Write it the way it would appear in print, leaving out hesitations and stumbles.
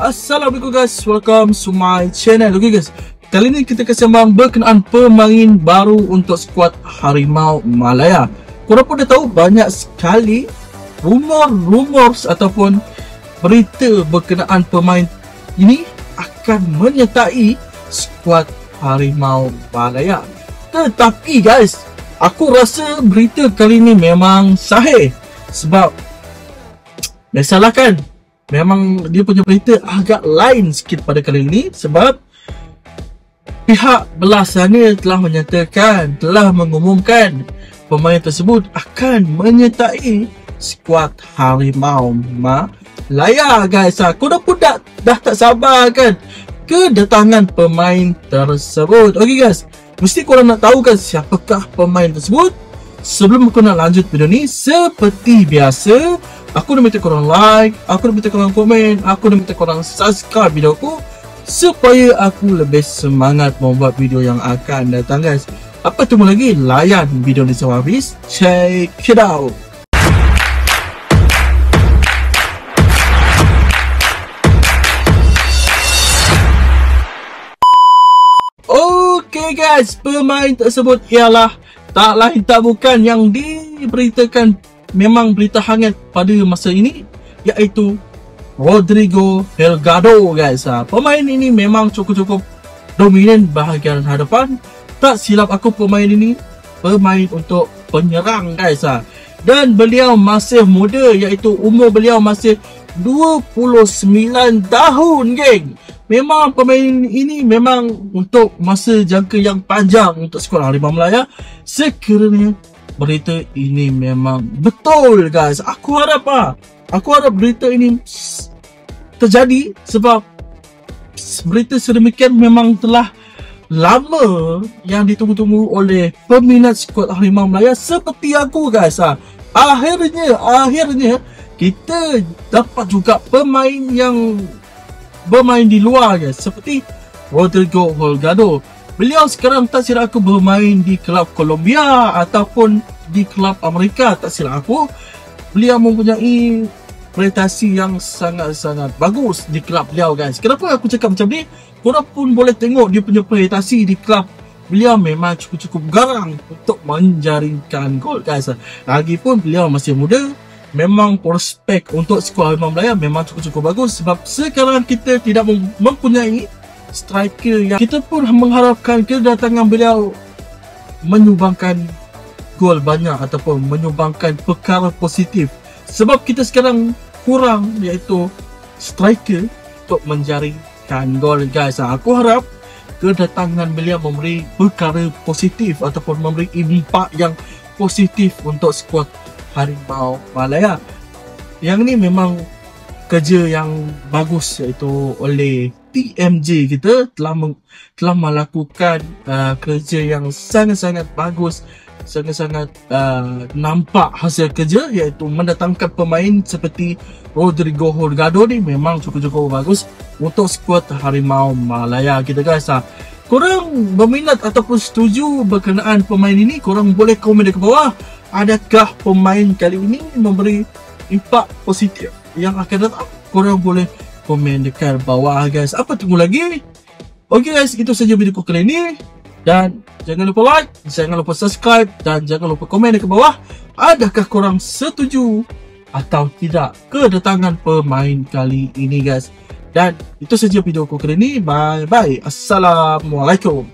Assalamualaikum guys, welcome to my channel. Okay guys, kali ini kita akan sembang berkenaan pemain baru untuk skuad Harimau Malaya. Korang pun dah tahu banyak sekali rumor ataupun berita berkenaan pemain ini akan menyertai skuad Harimau Malaya. Tetapi guys, aku rasa berita kali ini memang sahih. Sebab biasalah kan, memang dia punya berita agak lain sikit pada kali ini. Sebab pihak belah sana telah menyatakan, telah mengumumkan pemain tersebut akan menyertai skuad Harimau Malaya guys. Korang pun dah tak sabar kan kedatangan pemain tersebut. Okay guys, mesti korang nak tahu kan siapakah pemain tersebut. Sebelum aku nak lanjut video ni, seperti biasa, aku nak minta korang like, aku nak minta korang komen, aku nak minta korang subscribe video aku supaya aku lebih semangat membuat video yang akan datang guys. Apa tunggu lagi? Layan video ni sampai habis. Check it out. Okay guys, pemain tersebut ialah tak lain tak bukan yang diberitakan, memang berita hangat pada masa ini, iaitu Rodrigo Delgado guys. Pemain ini memang cukup dominan bahagian hadapan. Tak silap aku, pemain ini pemain untuk penyerang guys. Dan beliau masih muda, iaitu umur beliau masih 29 tahun geng. Memang pemain ini memang untuk masa jangka yang panjang untuk skuad Harimau Malaya. Sekiranya berita ini memang betul guys, aku harap berita ini terjadi. Sebab berita sedemikian memang telah lama yang ditunggu-tunggu oleh peminat skuad Harimau Malaya seperti aku guys. Akhirnya kita dapat juga pemain yang bermain di luar guys, seperti Rodrigo Delgado. Beliau sekarang tak silap aku bermain di kelab Colombia ataupun di kelab Amerika, tak silap aku. Beliau mempunyai prestasi yang sangat-sangat bagus di kelab beliau guys. Kenapa aku cakap macam ni? Korang pun boleh tengok dia punya prestasi di kelab beliau memang cukup garang untuk menjaringkan gol guys. Lagipun beliau masih muda. Memang prospek untuk skuad Harimau Malaya memang cukup bagus. Sebab sekarang kita tidak mempunyai striker yang kita pun mengharapkan kedatangan beliau menyumbangkan gol banyak ataupun menyumbangkan perkara positif. Sebab kita sekarang kurang, iaitu striker untuk menjaringkan gol guys. Aku harap kedatangan beliau memberi perkara positif ataupun memberi impak yang positif untuk skuad Harimau Malaya. Yang ni memang kerja yang bagus, iaitu oleh TMJ kita telah melakukan kerja yang sangat-sangat bagus, sangat-sangat nampak hasil kerja, iaitu mendatangkan pemain seperti Rodrigo Delgado ni memang cukup bagus untuk skuad Harimau Malaya kita guys. Korang berminat ataupun setuju berkenaan pemain ini, korang boleh komen di bawah. Adakah pemain kali ini memberi impak positif yang akan datang? Korang boleh komen dekat bawah guys. Apa tunggu lagi? Okay guys, itu saja video kali ini. Dan jangan lupa like, jangan lupa subscribe, dan jangan lupa komen dekat bawah. Adakah korang setuju atau tidak kedatangan pemain kali ini guys? Dan itu saja video kali ini. Bye bye. Assalamualaikum.